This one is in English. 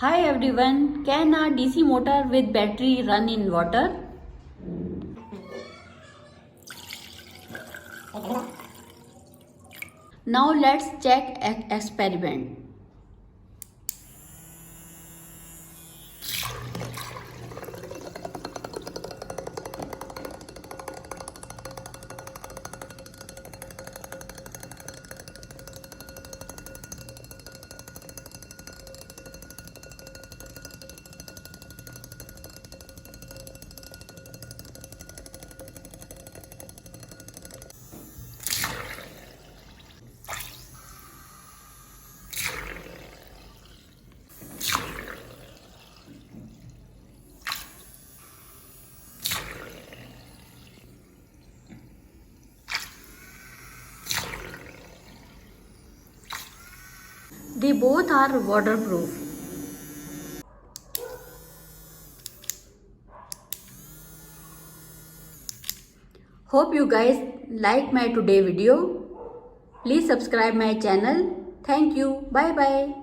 Hi everyone, can a DC motor with battery run in water? Now let's check experiment. They both are waterproof. Hope you guys like my today video. Please subscribe my channel. Thank you. Bye bye.